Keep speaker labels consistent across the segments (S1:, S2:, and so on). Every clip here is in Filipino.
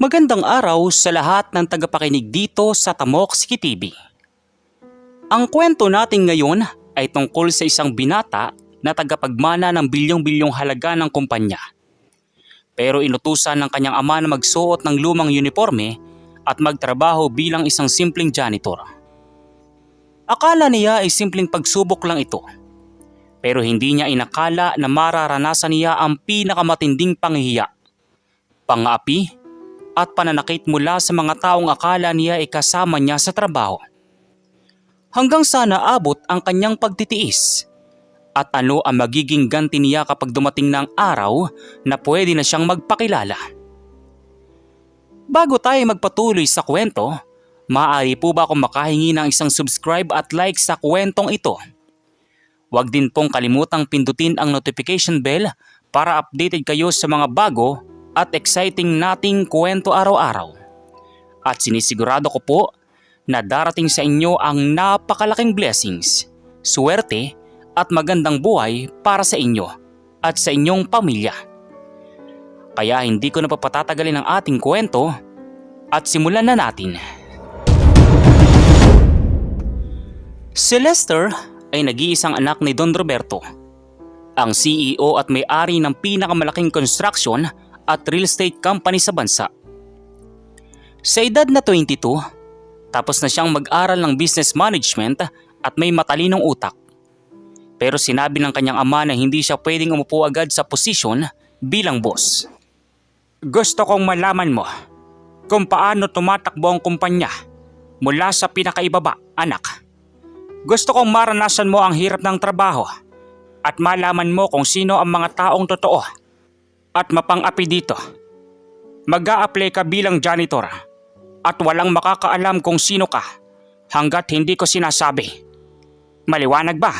S1: Magandang araw sa lahat ng tagapakinig dito sa Tamok City TV. Ang kwento natin ngayon ay tungkol sa isang binata na tagapagmana ng bilyong-bilyong halaga ng kumpanya. Pero inutusan ng kanyang ama na magsuot ng lumang uniforme at magtrabaho bilang isang simpleng janitor. Akala niya ay simpleng pagsubok lang ito. Pero hindi niya inakala na mararanasan niya ang pinakamatinding panghihiya, pang-aapi, at pananakit mula sa mga taong akala niya ay kasama niya sa trabaho. Hanggang sa naabot ang kanyang pagtitiis at ano ang magiging ganti niya kapag dumating na ang araw na pwede na siyang magpakilala. Bago tayo magpatuloy sa kwento, maaari po ba akong makahingi ng isang subscribe at like sa kwentong ito? Huwag din pong kalimutang pindutin ang notification bell para updated kayo sa mga bago at exciting nating kwento araw-araw. At sinisigurado ko po na darating sa inyo ang napakalaking blessings, swerte at magandang buhay para sa inyo at sa inyong pamilya. Kaya hindi ko na papatatagalin ang ating kwento at simulan na natin. Si Lester ay nag-iisang anak ni Don Roberto, ang CEO at may-ari ng pinakamalaking construction at real estate company sa bansa. Sa edad na 22, tapos na siyang mag-aral ng business management at may matalinong utak. Pero sinabi ng kanyang ama na hindi siya pwedeng umupo agad sa posisyon bilang boss. Gusto kong malaman mo kung paano tumatakbo ang kumpanya mula sa pinakaibaba, anak. Gusto kong maranasan mo ang hirap ng trabaho at malaman mo kung sino ang mga taong totoo at mapang-api dito. Mag-a-apply ka bilang janitor at walang makakaalam kung sino ka hanggat hindi ko sinasabi. Maliwanag ba?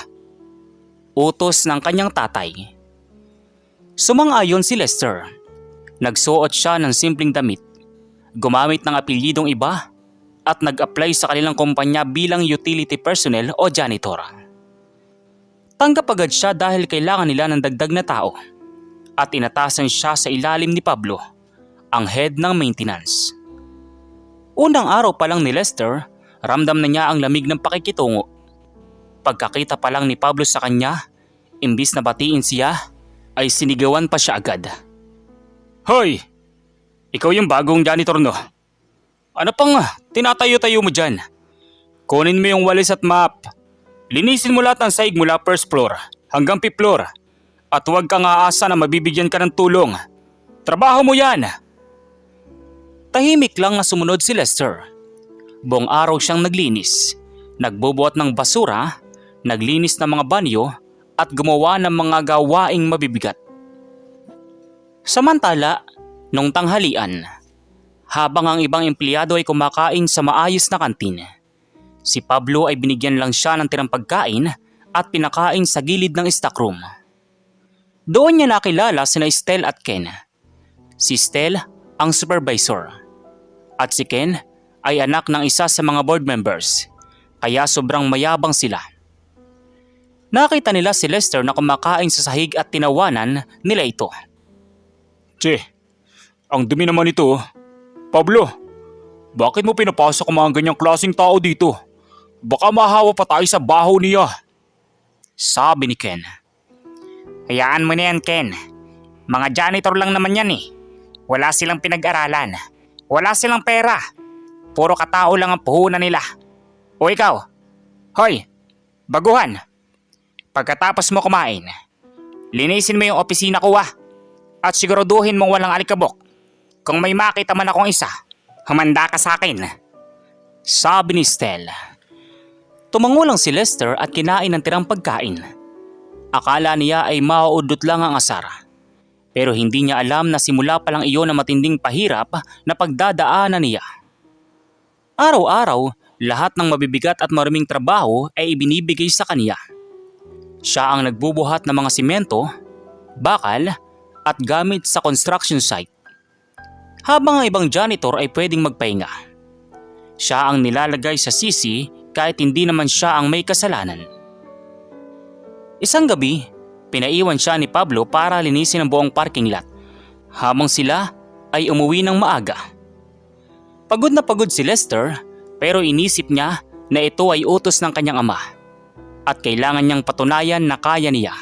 S1: Utos ng kanyang tatay. Sumang-ayon si Lester. Nagsuot siya ng simpleng damit, gumamit ng apelyidong iba at nag-apply sa kanilang kumpanya bilang utility personnel o janitor. Tanggap agad siya dahil kailangan nila ng dagdag na tao at inatasan siya sa ilalim ni Pablo, ang head ng maintenance. Unang araw pa lang ni Lester, ramdam na niya ang lamig ng pakikitungo. Pagkakita pa lang ni Pablo sa kanya, imbis na batiin siya, ay sinigawan pa siya agad. Hoy! Ikaw yung bagong janitor, no? Ano pang tinatayo-tayo mo dyan? Kunin mo yung walis at map. Linisin mo lahat ng sahig mula first floor hanggang fifth floor. At huwag kang aasa na mabibigyan ka ng tulong. Trabaho mo yan! Tahimik lang na sumunod si Lester. Buong araw siyang naglinis, nagbubuhat ng basura, naglinis ng mga banyo at gumawa ng mga gawaing mabibigat. Samantala, nung tanghalian, habang ang ibang empleyado ay kumakain sa maayos na kantin, si Pablo ay binigyan lang siya ng tirang pagkain at pinakain sa gilid ng stockroom. Doon niya nakilala sina Estel at Ken. Si Estel ang supervisor at si Ken ay anak ng isa sa mga board members, kaya sobrang mayabang sila. Nakita nila si Lester na kumakain sa sahig at tinawanan nila ito. Che, ang dumi naman ito. Pablo, bakit mo pinapasok ang mga ganyang klaseng tao dito? Baka mahawa pa tayo sa baho niya. Sabi ni Ken. Hayaan mo na yan, Ken. Mga janitor lang naman yan eh. Wala silang pinag-aralan. Wala silang pera. Puro katao lang ang puhunan nila. O ikaw, hoy, baguhan. Pagkatapos mo kumain, linisin mo yung opisina ko at siguraduhin mong walang alikabok. Kung may makita man akong isa, humanda ka sa akin. Sabi ni Stella. Tumango lang si Lester at kinain ng tirang pagkain. Akala niya ay mauudot lang ang asar. Pero hindi niya alam na simula pa lang iyon na matinding pahirap na pagdadaanan niya. Araw-araw, lahat ng mabibigat at maruming trabaho ay ibinibigay sa kanya. Siya ang nagbubuhat ng mga simento, bakal at gamit sa construction site. Habang ang ibang janitor ay pwedeng magpahinga. Siya ang nilalagay sa sisi kahit hindi naman siya ang may kasalanan. Isang gabi, pinaiwan siya ni Pablo para linisin ang buong parking lot habang sila ay umuwi ng maaga. Pagod si Lester pero inisip niya na ito ay utos ng kanyang ama at kailangan niyang patunayan na kaya niya.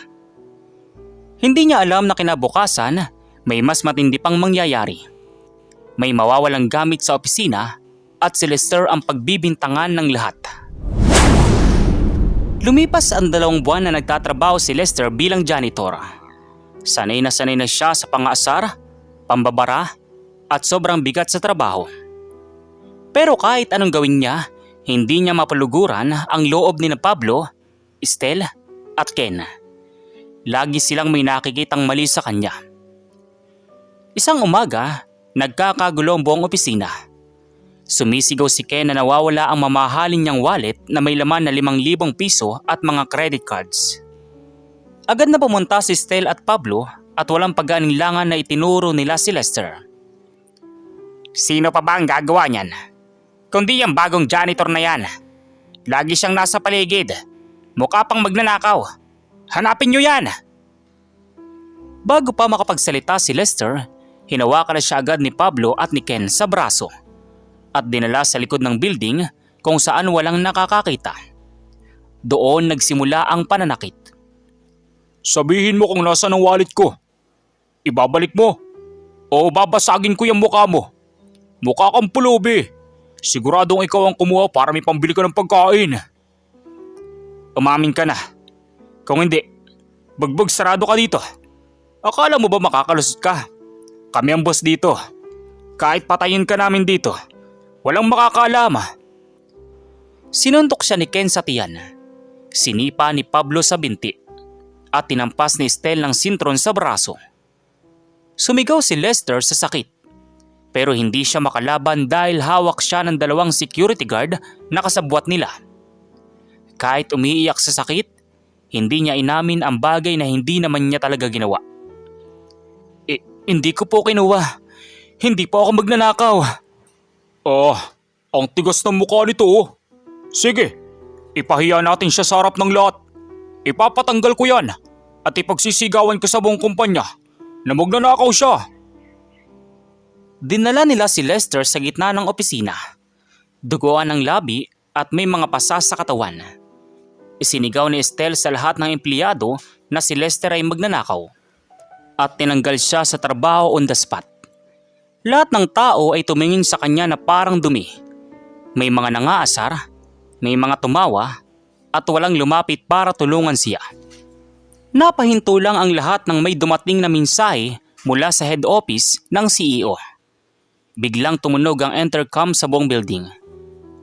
S1: Hindi niya alam na kinabukasan may mas matindi pang mangyayari. May mawawalang gamit sa opisina at si Lester ang pagbibintangan ng lahat. Lumipas ang 2 buwan na nagtatrabaho si Lester bilang janitor. Sanay na siya sa pangaasar, pambabara at sobrang bigat sa trabaho. Pero kahit anong gawin niya, hindi niya mapaluguran ang loob ni Pablo, Estel at Ken. Lagi silang may nakikitang mali sa kanya. Isang umaga, nagkakagulo ang buong opisina. Sumisigaw si Ken na nawawala ang mamahalin niyang wallet na may laman na 5,000 piso at mga credit cards. Agad na pumunta si Estel at Pablo at walang pag-aalinlangan na itinuro nila si Lester. Sino pa ba ang gagawa niyan? Kundi yung bagong janitor na yan. Lagi siyang nasa paligid. Mukha pang magnanakaw. Hanapin niyo yan! Bago pa makapagsalita si Lester, hinawakan na siya agad ni Pablo at ni Ken sa braso at dinala sa likod ng building kung saan walang nakakakita. Doon nagsimula ang pananakit. Sabihin mo kung nasaan ang wallet ko. Ibabalik mo o babasagin ko yung mukha mo. Mukha kang pulubi. Siguradong ikaw ang kumuha para may pambili ka ng pagkain. Umamin ka na. Kung hindi, bagbag sarado ka dito. Akala mo ba makakalusot ka? Kami ang boss dito. Kahit patayin ka namin dito, walang makakaalam. Sinuntok siya ni Ken sa tiyan. Sinipa ni Pablo sa binti at tinampas ni Estel ng sintron sa braso. Sumigaw si Lester sa sakit. Pero hindi siya makalaban dahil hawak siya ng 2 security guard na kasabwat nila. Kahit umiiyak sa sakit, hindi niya inamin ang bagay na hindi naman niya talaga ginawa. Hindi ko po kinuha. Hindi po ako magnanakaw. Ang tigas ng mukha nito. Sige, ipahiya natin siya sa harap ng lahat. Ipapatanggal ko yan at ipagsisigawan ko sa buong kumpanya na magnanakaw siya. Dinala nila si Lester sa gitna ng opisina. Duguan ng labi at may mga pasa sa katawan. Isinigaw ni Estel sa lahat ng empleyado na si Lester ay magnanakaw at tinanggal siya sa trabaho on the spot. Lahat ng tao ay tumingin sa kanya na parang dumi. May mga nangaasar, may mga tumawa at walang lumapit para tulungan siya. Napahinto lang ang lahat nang may dumating na mensahe mula sa head office ng CEO. Biglang tumunog ang intercom sa buong building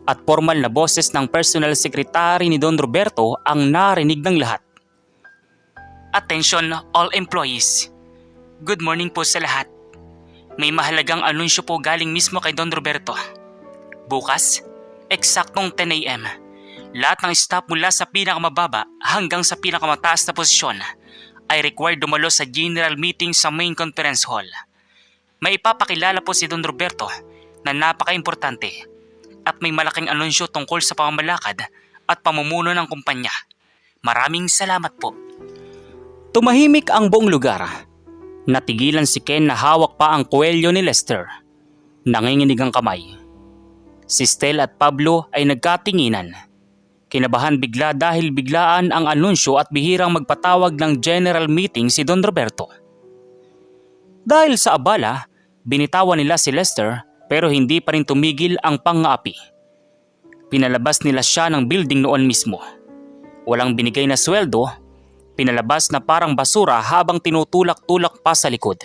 S1: at formal na boses ng personal secretary ni Don Roberto ang narinig ng lahat. Attention all employees. Good morning po sa lahat. May mahalagang anunsyo po galing mismo kay Don Roberto. Bukas, eksaktong 10 a.m. Lahat ng staff mula sa pinakamababa hanggang sa pinakamataas na posisyon ay required dumalo sa general meeting sa main conference hall. May ipapakilala po si Don Roberto na napaka-importante at may malaking anunsyo tungkol sa pamamalakad at pamumuno ng kumpanya. Maraming salamat po. Tumahimik ang buong lugar. Natigilan si Ken na hawak pa ang kuwelyo ni Lester. Nanginginig ang kamay. Si Estel at Pablo ay nagkatinginan. Kinabahan bigla dahil biglaan ang anunsyo at bihirang magpatawag ng general meeting si Don Roberto. Dahil sa abala, binitawan nila si Lester pero hindi pa rin tumigil ang pang-aapi. Pinalabas nila siya ng building noon mismo. Walang binigay na sweldo, pinalabas na parang basura habang tinutulak-tulak pa sa likod.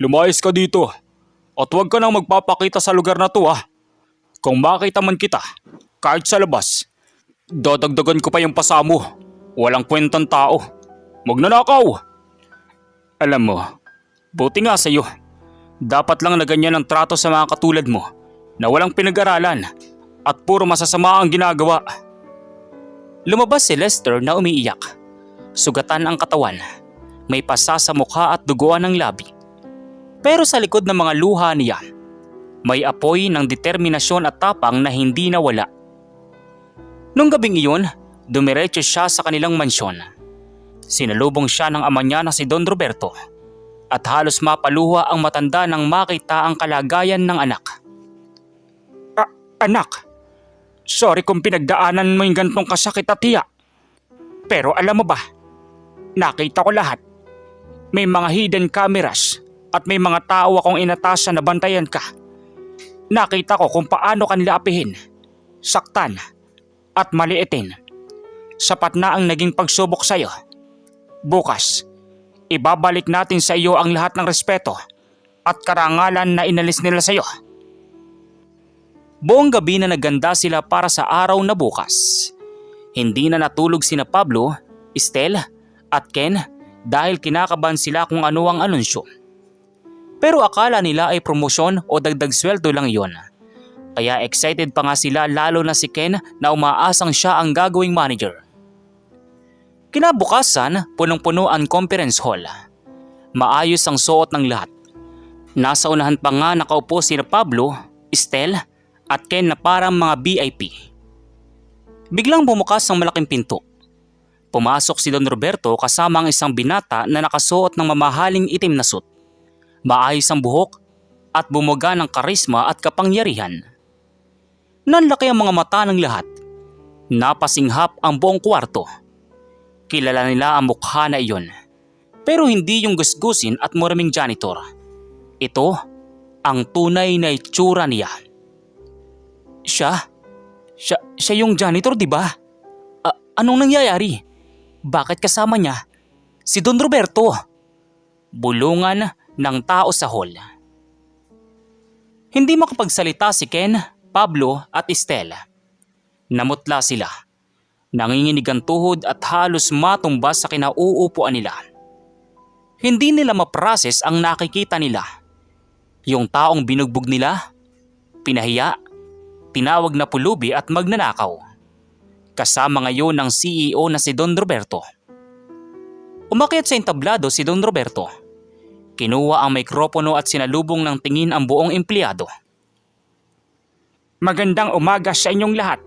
S1: Lumayas ka dito at huwag ka nang magpapakita sa lugar na to . Kung makita man kita, kahit sa labas, dadagdagan ko pa yung pasa mo. Walang kwentang tao. Magnanakaw! Alam mo, buti nga sa'yo. Dapat lang na ganyan ang trato sa mga katulad mo na walang pinag-aralan at puro masasama ang ginagawa. Lumabas si Lester na umiiyak. Sugatan ang katawan. May pasa sa mukha at duguan ng labi. Pero sa likod ng mga luha niya, may apoy ng determinasyon at tapang na hindi nawala. Nung gabing iyon, dumiretso siya sa kanilang mansyon. Sinalubong siya ng ama niya na si Don Roberto at halos mapaluha ang matanda nang makita ang kalagayan ng anak.
S2: Anak, sorry kung pinagdaanan mo yung gantong kasakit at hiya. Pero alam mo ba, nakita ko lahat. May mga hidden cameras at may mga tao akong inatasan na bantayan ka. Nakita ko kung paano kanila apihin, saktan at maliitin. Sapat na ang naging pagsubok sa'yo. Bukas, ibabalik natin sa iyo ang lahat ng respeto at karangalan na inalis nila sa'yo.
S1: Buong gabi na naganda sila para sa araw na bukas. Hindi na natulog sina Pablo, Estel at Ken dahil kinakabahan sila kung ano ang anunsyo. Pero akala nila ay promosyon o dagdag sweldo lang yon. Kaya excited pa nga sila lalo na si Ken na umaasang siya ang gagawing manager. Kinabukasan, punong-puno ang conference hall. Maayos ang suot ng lahat. Nasa unahan pa nga nakaupo sina Pablo, Estel at Ken na parang mga VIP. Biglang bumukas ang malaking pinto. Pumasok si Don Roberto kasama ang isang binata na nakasuot ng mamahaling itim na suit. Maayos ang buhok at bumuga ng karisma at kapangyarihan. Nanlaki ang mga mata ng lahat. Napasinghap ang buong kwarto. Kilala nila ang mukha na iyon. Pero hindi yung gusgusin at maraming janitor. Ito ang tunay na itsura niya. Siya yung janitor, di ba? Anong nangyayari? Bakit kasama niya si Don Roberto? Bulungan ng tao sa hall. Hindi makapagsalita si Ken, Pablo at Estel. Namutla sila. Nanginginig ang tuhod at halos matumba sa kinauupuan nila. Hindi nila maprocess ang nakikita nila. Yung taong binugbog nila, pinahiya, tinawag na pulubi at magnanakaw. Kasama ngayon ng CEO na si Don Roberto. Umakyat sa entablado si Don Roberto. Kinuha ang mikropono at sinalubong ng tingin ang buong empleyado.
S2: Magandang umaga sa inyong lahat.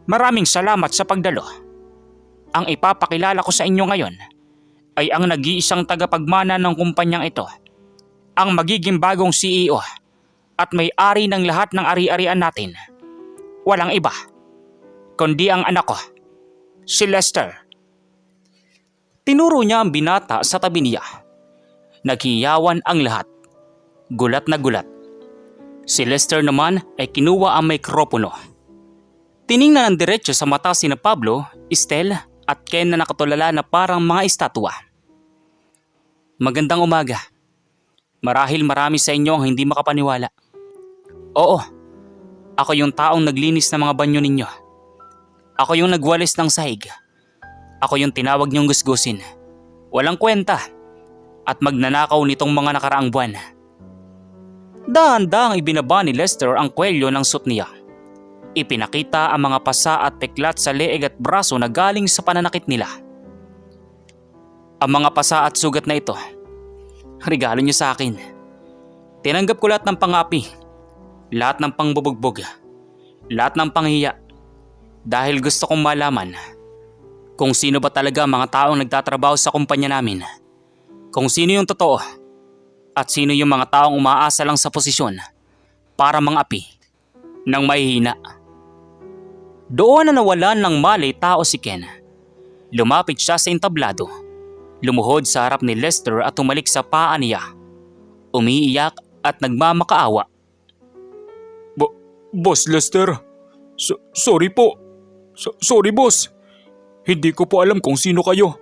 S2: Maraming salamat sa pagdalo. Ang ipapakilala ko sa inyo ngayon ay ang nag-iisang tagapagmana ng kumpanyang ito. Ang magiging bagong CEO at may-ari ng lahat ng ari-arian natin. Walang iba, kundi ang anak ko, si Lester.
S1: Tinuro niya ang binata sa tabi niya. Naghiyawan ang lahat. Gulat na gulat. Si Lester naman ay kinuha ang mikropono. Tiningnan ng diretso sa mata sina Pablo, Estel at Ken na nakatulala na parang mga estatwa. Magandang umaga. Marahil marami sa inyo ang hindi makapaniwala. Oo, ako yung taong naglinis ng mga banyo ninyo. Ako yung nagwalis ng sahig. Ako yung tinawag niyong gusgusin. Walang kwenta. At magnanakaw nitong mga nakaraang buwan. Dahan-dahang ibinaba ni Lester ang kwelyo ng suit niya. Ipinakita ang mga pasa at peklat sa leeg at braso na galing sa pananakit nila. Ang mga pasa at sugat na ito, regalo niyo sa akin. Tinanggap ko lahat ng pangapi, lahat ng pangbubugbog, lahat ng panghiya. Dahil gusto kong malaman kung sino ba talaga mga taong nagtatrabaho sa kumpanya namin. Kung sino yung totoo at sino yung mga taong umaasa lang sa posisyon para mangapi ng mahihina. Doon na nawalan ng malay tao si Ken. Lumapit siya sa entablado. Lumuhod sa harap ni Lester at tumalik sa paa niya. Umiiyak at nagmamakaawa.
S2: Boss Lester, sorry po. Sorry boss. Hindi ko po alam kung sino kayo.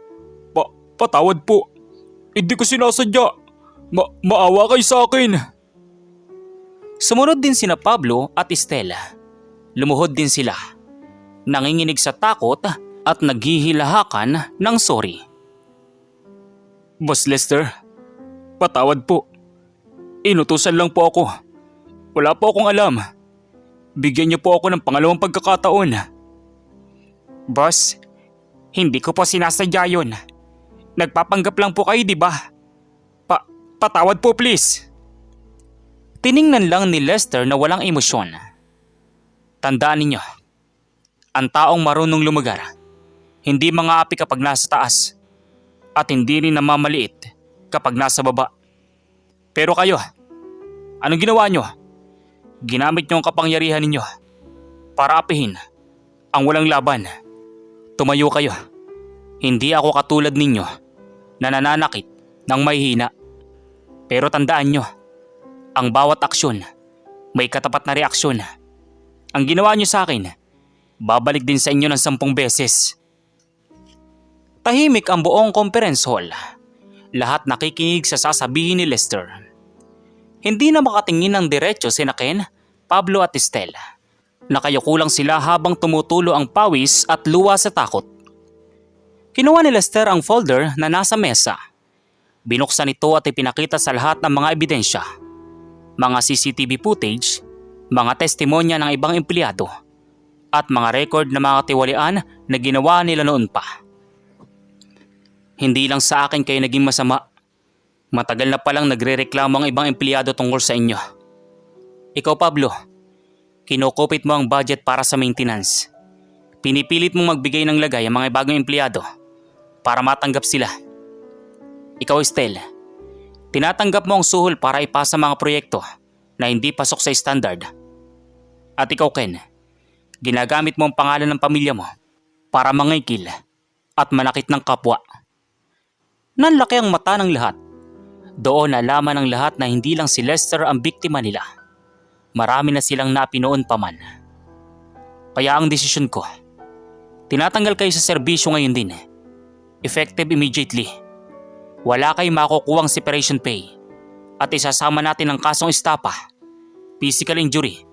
S2: Patawad po. Hindi ko sinasadya. Maawa kayo sa akin.
S1: Sumunod din sina Pablo at Estela. Lumuhod din sila. Nanginginig sa takot at naghihilahakan ng sorry.
S2: Boss Lester, patawad po. Inutusan lang po ako. Wala po akong alam. Bigyan niyo po ako ng pangalawang pagkakataon. Boss, hindi ko po sinasadya yun. Nagpapanggap lang po kayo, di ba? Patawad po please.
S1: Tiningnan lang ni Lester na walang emosyon. Tandaan ninyo, ang taong marunong lumagar, hindi mga api kapag nasa taas at hindi rin namamaliit kapag nasa baba. Pero kayo, anong ginawa nyo? Ginamit nyo ang kapangyarihan ninyo para apihin ang walang laban. Tumayo kayo. Hindi ako katulad ninyo na nananakit ng may hina. Pero tandaan nyo, ang bawat aksyon may katapat na reaksyon. Ang ginawa nyo sa akin, babalik din sa inyo ng 10 beses. Tahimik ang buong conference hall. Lahat nakikinig sa sasabihin ni Lester. Hindi na makatingin ng diretso sina Ken, Pablo at Estelle. Nakayuko lang sila habang tumutulo ang pawis at luwa sa takot. Kinuha ni Lester ang folder na nasa mesa. Binuksan ito at ipinakita sa lahat ng mga ebidensya. Mga CCTV footage, mga testimonya ng ibang empleyado, at mga record na mga katiwalian na ginawa nila noon pa. Hindi lang sa akin kayo naging masama. Matagal na palang nagrereklamo ang ibang empleyado tungkol sa inyo. Ikaw, Pablo, kinukupit mo ang budget para sa maintenance. Pinipilit mong magbigay ng lagay ang mga bagong empleyado para matanggap sila. Ikaw, Estelle, tinatanggap mo ang suhol para ipasa mga proyekto na hindi pasok sa standard. At ikaw, Ken, ginagamit mo ang pangalan ng pamilya mo para mangikil at manakit ng kapwa. Nanlaki ang mata ng lahat. Doon nalaman ng lahat na hindi lang si Lester ang biktima nila. Marami na silang napinoon pa man. Kaya ang desisyon ko, tinatanggal kayo sa serbisyo ngayon din. Effective immediately. Wala kayong makukuhang separation pay at isasama natin ang kasong estapa, physical injury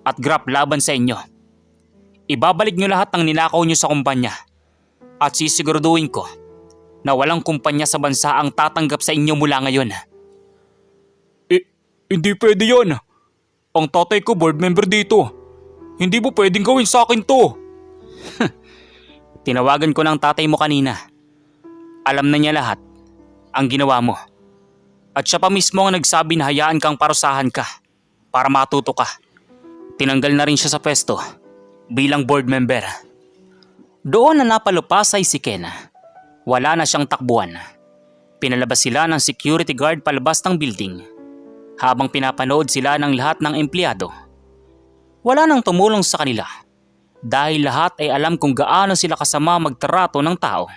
S1: at graft laban sa inyo. Ibabalik nyo lahat ng ninakaw nyo sa kumpanya at sisiguraduhin ko na walang kumpanya sa bansa ang tatanggap sa inyo mula ngayon.
S2: Hindi pwede yan. Ang tatay ko board member dito. Hindi mo pwedeng gawin sa akin to.
S1: Tinawagan ko ng tatay mo kanina. Alam na niya lahat ang ginawa mo. At siya pa mismo ang nagsabi na hayaan kang parusahan ka para matuto ka. Tinanggal na rin siya sa pwesto bilang board member. Doon na napalupasay si Ken. Wala na siyang takbuhan. Pinalabas sila ng security guard palabas ng building. Habang pinapanood sila ng lahat ng empleyado. Wala nang tumulong sa kanila dahil lahat ay alam kung gaano sila kasama magtrato ng tao.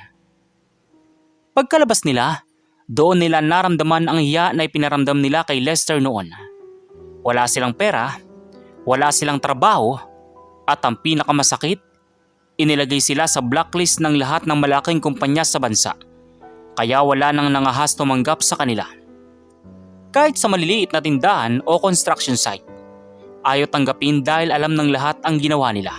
S1: Pagkalabas nila, doon nila naramdaman ang hiya na ipinaramdam nila kay Lester noon. Wala silang pera, wala silang trabaho, at ang pinakamasakit, inilagay sila sa blacklist ng lahat ng malaking kumpanya sa bansa. Kaya wala nang nangahas tumanggap sa kanila. Kahit sa maliliit na tindahan o construction site, ayaw tanggapin dahil alam ng lahat ang ginawa nila.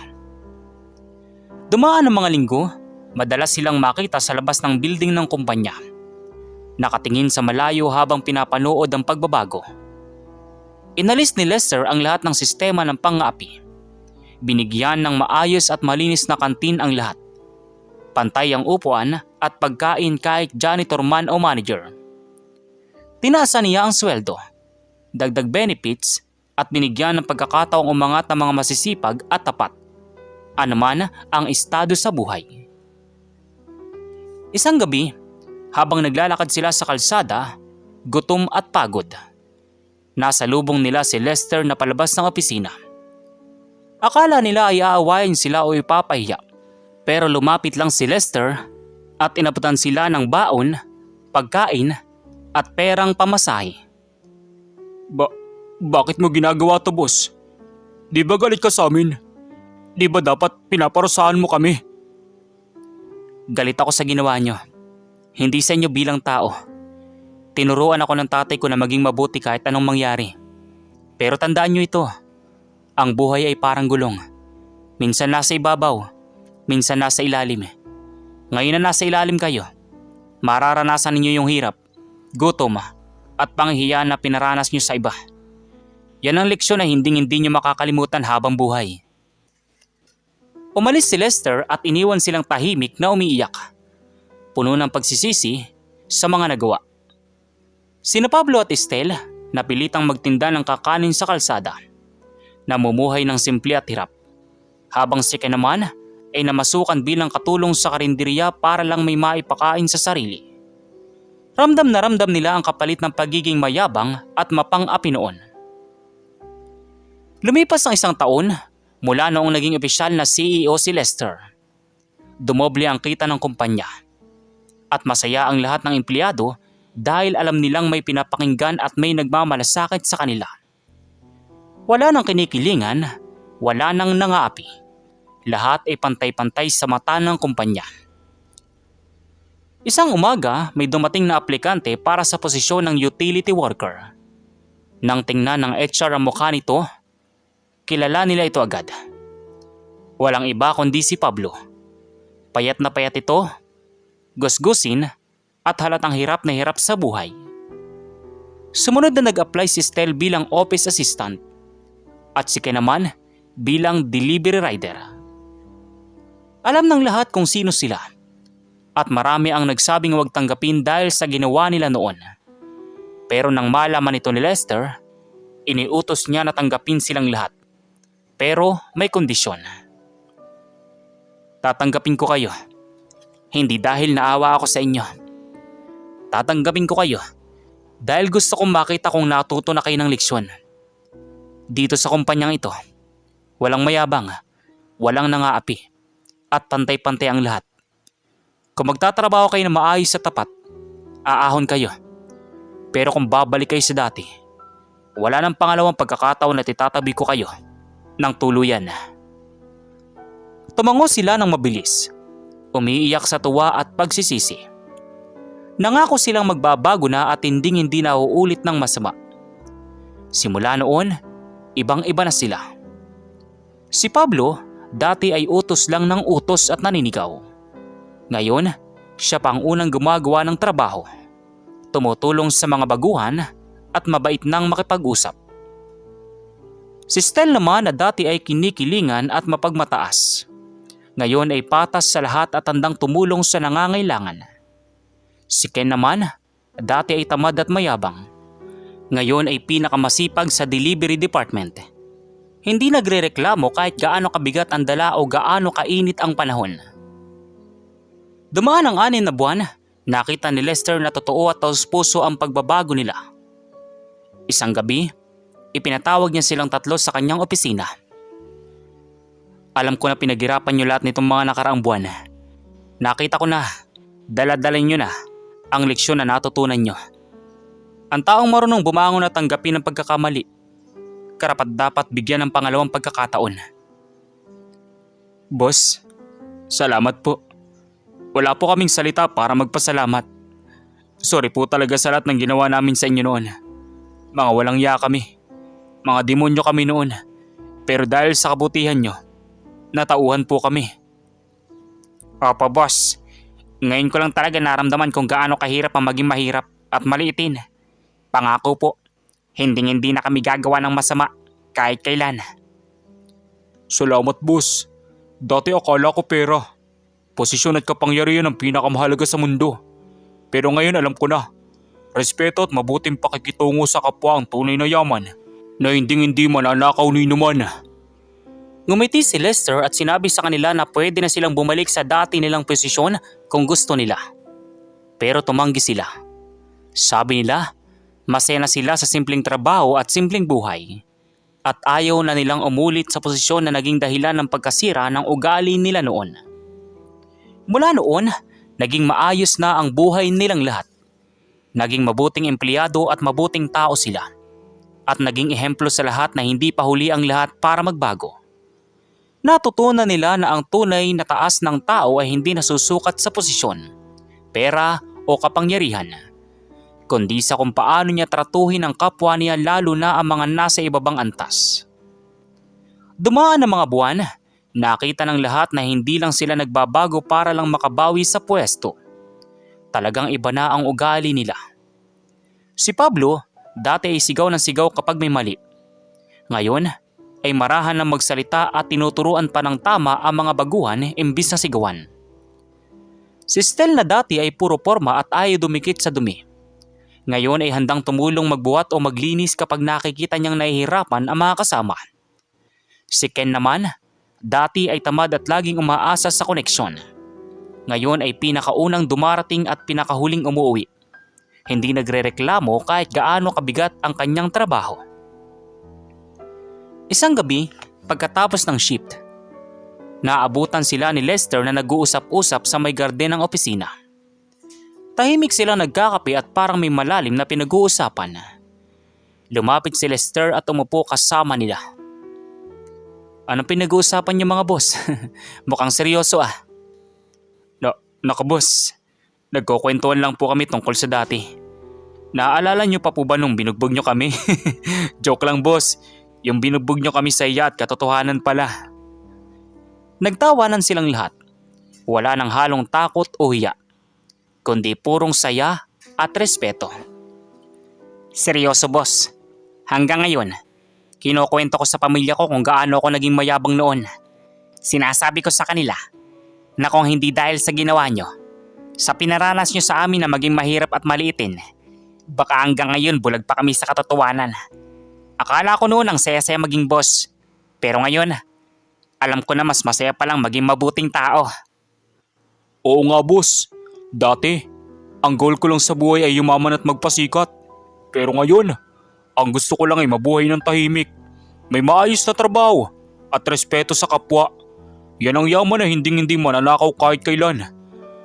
S1: Dumaan ang mga linggo, madalas silang makita sa labas ng building ng kumpanya. Nakatingin sa malayo habang pinapanood ang pagbabago. Inalis ni Lester ang lahat ng sistema ng pang-aapi. Binigyan ng maayos at malinis na kantin ang lahat. Pantay ang upuan at pagkain kahit janitor man o manager. Tinaasan niya ang sweldo, dagdag benefits at binigyan ng pagkakataong umangat ng mga masisipag at tapat. Anuman ang estado sa buhay. Isang gabi, habang naglalakad sila sa kalsada, gutom at pagod. Nasa lubong nila si Lester na palabas ng opisina. Akala nila ay aawayin sila o ipapahiya. Pero lumapit lang si Lester at inabutan sila ng baon, pagkain at perang pamasahe.
S2: Bakit mo ginagawa to, boss? Di ba galit ka sa amin? Di ba dapat pinaparusahan mo kami?
S1: Galit ako sa ginawa nyo. Hindi sa inyo bilang tao. Tinuruan ako ng tatay ko na maging mabuti kahit anong mangyari. Pero tandaan nyo ito. Ang buhay ay parang gulong. Minsan nasa ibabaw, minsan nasa ilalim. Ngayon na nasa ilalim kayo, mararanasan ninyo yung hirap, gutom at panghihiya na pinaranas nyo sa iba. Yan ang leksyon na hindi nyo makakalimutan habang buhay. Umalis si Lester at iniwan silang tahimik na umiiyak. Puno ng pagsisisi sa mga nagawa. Sina Pablo at Estelle napilitang magtinda ng kakanin sa kalsada. Namumuhay ng simple at hirap. Habang si Ken naman ay namasukan bilang katulong sa karinderiya para lang may maipakain sa sarili. Ramdam na ramdam nila ang kapalit ng pagiging mayabang at mapang-api noon. Lumipas ang 1 taon, Mula noong naging opisyal na CEO si Lester, dumoble ang kita ng kumpanya. At masaya ang lahat ng empleyado dahil alam nilang may pinapakinggan at may nagmamalasakit sa kanila. Wala nang kinikilingan, wala nang nangaapi. Lahat ay pantay-pantay sa mata ng kumpanya. Isang umaga, may dumating na aplikante para sa posisyon ng utility worker. Nang tingnan ng HR ang mukha nito, kilala nila ito agad. Walang iba kundi si Pablo. Payat na payat ito, gusgusin at halatang hirap na hirap sa buhay. Sumunod na nag-apply si Stel bilang office assistant at si Ken naman bilang delivery rider. Alam ng lahat kung sino sila at marami ang nagsabing huwag tanggapin dahil sa ginawa nila noon. Pero nang malaman ito ni Lester, iniutos niya na tanggapin silang lahat. Pero may kondisyon. Tatanggapin ko kayo. Hindi dahil naawa ako sa inyo. Tatanggapin ko kayo dahil gusto kong makita kung natuto na kayo ng leksyon. Dito sa kumpanyang ito, walang mayabang, walang nangaapi, at pantay-pantay ang lahat. Kung magtatrabaho kayo na maayos at tapat, aahon kayo. Pero kung babalik kayo sa dati, wala nang pangalawang pagkakataon na itatabi ko kayo ng tuluyan. Tumango sila ng mabilis, umiiyak sa tuwa at pagsisisi. Nangako silang magbabago na at hindi na uulit ng masama. Simula noon, ibang-iba na sila. Si Pablo, dati ay utos lang ng utos at naninigaw. Ngayon, siya pa ang unang gumagawa ng trabaho. Tumutulong sa mga baguhan at mabait nang makipag-usap. Si Stel naman na dati ay kinikilingan at mapagmataas. Ngayon ay patas sa lahat at handang tumulong sa nangangailangan. Si Ken naman, dati ay tamad at mayabang. Ngayon ay pinakamasipag sa delivery department. Hindi nagrereklamo kahit gaano kabigat ang dala o gaano kainit ang panahon. Dumaan ang 6 na buwan, nakita ni Lester na totoo at taus-puso ang pagbabago nila. Isang gabi, ipinatawag niya silang tatlo sa kanyang opisina. Alam ko na pinaghirapan niyo lahat nitong mga nakaraang buwan. Nakita ko na, dala-dala niyo na ang leksyon na natutunan niyo. Ang taong marunong bumangon at tanggapin ang pagkakamali, karapat-dapat bigyan ng pangalawang pagkakataon. Boss, salamat po. Wala po kaming salita para magpasalamat. Sorry po talaga sa lahat ng ginawa namin sa inyo noon. Mga walang iya kami. Mga demonyo kami noon. Pero dahil sa kabutihan nyo, natauhan po kami. Opo boss, ngayon ko lang talaga naramdaman kung gaano kahirap ang maging mahirap at maliitin. Pangako po, hindi na kami gagawa ng masama kahit kailan. Salamat boss. Dati akala ko pera, posisyon at kapangyarihan ang pinakamahalaga sa mundo. Pero ngayon alam ko na, respeto at mabuting pakikitungo sa kapwa ang tunay na yaman na hindi mananakaw ni naman. Ngumiti si Lester at sinabi sa kanila na pwede na silang bumalik sa dati nilang posisyon kung gusto nila. Pero tumanggi sila. Sabi nila, masaya na sila sa simpleng trabaho at simpleng buhay. At ayaw na nilang umulit sa posisyon na naging dahilan ng pagkasira ng ugali nila noon. Mula noon, naging maayos na ang buhay nilang lahat. Naging mabuting empleyado at mabuting tao sila. At naging ehemplo sa lahat na hindi pa huli ang lahat para magbago. Natutunan nila na ang tunay na taas ng tao ay hindi nasusukat sa posisyon, pera o kapangyarihan, kundi sa kung paano niya tratuhin ang kapwa niya lalo na ang mga nasa ibabang antas. Dumaan ang mga buwan, nakita ng lahat na hindi lang sila nagbabago para lang makabawi sa pwesto. Talagang iba na ang ugali nila. Si Pablo, dati ay sigaw ng sigaw kapag may mali. Ngayon, ay marahan na magsalita at tinuturuan pa ng tama ang mga baguhan imbis na sigawan. Si Stel na dati ay puro porma at ayaw dumikit sa dumi. Ngayon ay handang tumulong magbuhat o maglinis kapag nakikita niyang nahihirapan ang mga kasama. Si Ken naman, dati ay tamad at laging umaasa sa koneksyon. Ngayon ay pinakaunang dumarating at pinakahuling umuwi. Hindi nagrereklamo kahit gaano kabigat ang kanyang trabaho. Isang gabi, pagkatapos ng shift, naabutan sila ni Lester na nag-uusap-usap sa may garden ng opisina. Tahimik silang nagkakape at parang may malalim na pinag-uusapan. Lumapit si Lester at umupo kasama nila. Anong pinag-uusapan niyo mga boss? Mukhang seryoso ah. Naka boss, nagkukwentuhan lang po kami tungkol sa dati. Naaalala niyo pa po ba nung binugbog niyo kami? Joke lang boss, yung binugbog niyo kami sa iya at katotohanan pala. Nagtawanan silang lahat. Wala nang halong takot o hiya, kundi purong saya at respeto. Seryoso boss, hanggang ngayon, kinukwento ko sa pamilya ko kung gaano ako naging mayabang noon. Sinasabi ko sa kanila na kung hindi dahil sa ginawa nyo, sa pinaranas nyo sa amin na maging mahirap at maliitin, baka hanggang ngayon bulag pa kami sa katotohanan. Akala ko noon ang saya-saya maging boss, pero ngayon, alam ko na mas masaya palang maging mabuting tao.
S2: Oo nga boss, dati, ang goal ko lang sa buhay ay yumaman at magpasikat. Pero ngayon, ang gusto ko lang ay mabuhay ng tahimik, may maayos na trabaho at respeto sa kapwa. Yan ang yaman na hindi mananakaw kahit kailan.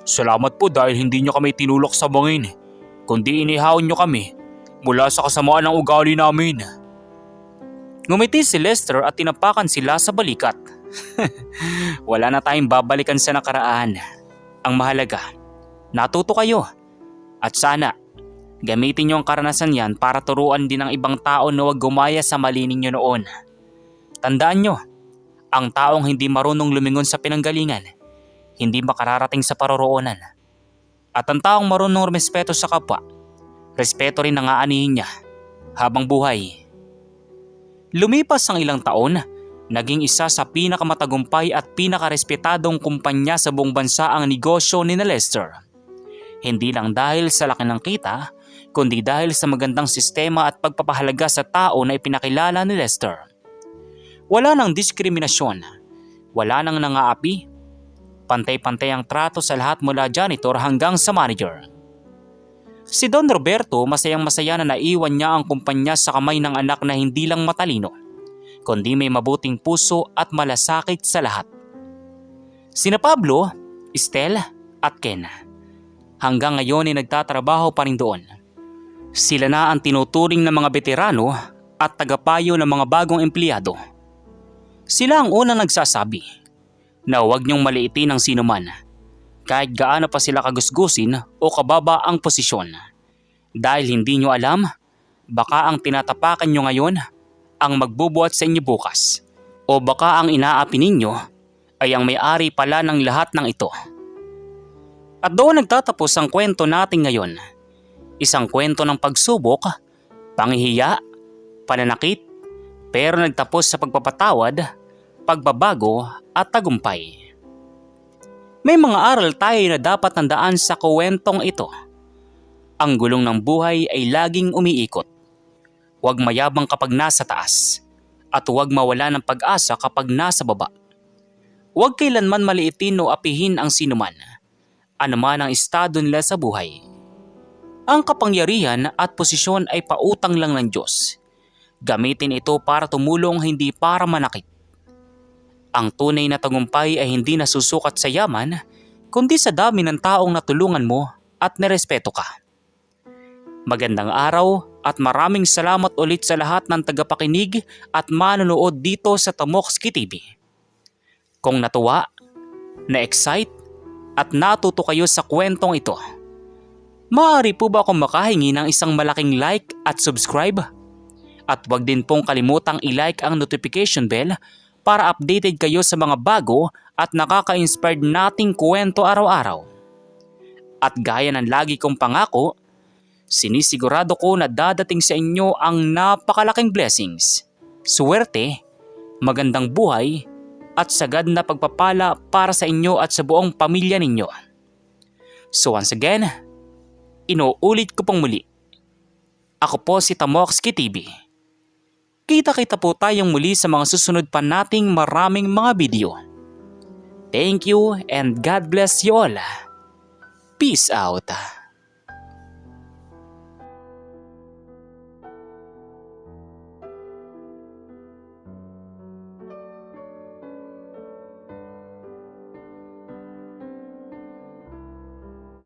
S2: Salamat po dahil hindi nyo kami tinulok sa bangin, kundi inihaon nyo kami mula sa kasamaan ng ugali namin.
S1: Ngumiti si Lester at tinapakan sila sa balikat. Wala na tayong babalikan sa nakaraan. Ang mahalaga, natuto kayo. At sana, gamitin nyo ang karanasan yan para turuan din ng ibang tao na huwag gumaya sa mali ninyo noon. Tandaan nyo, ang taong hindi marunong lumingon sa pinanggalingan, hindi makararating sa paroroonan. At ang taong marunong respeto sa kapwa, respeto rin ang aanihin niya habang buhay. Lumipas ang ilang taon, naging isa sa pinakamatagumpay at pinakarespetadong kumpanya sa buong bansa ang negosyo ni Lester. Hindi lang dahil sa laki ng kita, kundi dahil sa magandang sistema at pagpapahalaga sa tao na ipinakilala ni Lester. Wala nang diskriminasyon, wala nang nangaapi, pantay-pantay ang trato sa lahat mula janitor hanggang sa manager. Si Don Roberto masayang-masaya na naiwan niya ang kumpanya sa kamay ng anak na hindi lang matalino, kundi may mabuting puso at malasakit sa lahat. Sina Pablo, Estel at Ken, hanggang ngayon ay nagtatrabaho pa rin doon. Sila na ang tinuturing ng mga veterano at tagapayo ng mga bagong empleyado. Sila ang unang nagsasabi na huwag niyong maliitin ang sinuman, kahit gaano pa sila kagusgusin o kababa ang posisyon. Dahil hindi niyo alam, baka ang tinatapakan niyo ngayon ang magbubuhat sa inyo bukas, o baka ang inaapi ninyo ay ang may-ari pala ng lahat ng ito. At doon nagtatapos ang kwento natin ngayon. Isang kwento ng pagsubok, panghihiya, pananakit, pero nagtapos sa pagpapatawad, pagbabago at tagumpay. May mga aral tayo na dapat tandaan sa kwentong ito. Ang gulong ng buhay ay laging umiikot. Huwag mayabang kapag nasa taas, at huwag mawala ng pag-asa kapag nasa baba. Huwag kailanman maliitin o apihin ang sinuman, anuman ang estado nila sa buhay. Ang kapangyarihan at posisyon ay pautang lang ng Diyos. Gamitin ito para tumulong, hindi para manakit. Ang tunay na tagumpay ay hindi nasusukat sa yaman, kundi sa dami ng taong natulungan mo at nirespeto ka. Magandang araw at maraming salamat ulit sa lahat ng tagapakinig at manonood dito sa Tamokski TV. Kung natuwa, na-excite at natuto kayo sa kwentong ito, maaari po ba akong makahingi ng isang malaking like at subscribe? At huwag din pong kalimutang i-like ang notification bell para updated kayo sa mga bago at nakaka-inspired nating kwento araw-araw. At gaya ng lagi kong pangako, sinisigurado ko na dadating sa inyo ang napakalaking blessings, swerte, magandang buhay, at sagad na pagpapala para sa inyo at sa buong pamilya ninyo. So once again, inuulit ko pong muli. Ako po si Tamokski TV. Kita-kita po tayong muli sa mga susunod pa nating maraming mga video. Thank you and God bless you all. Peace out.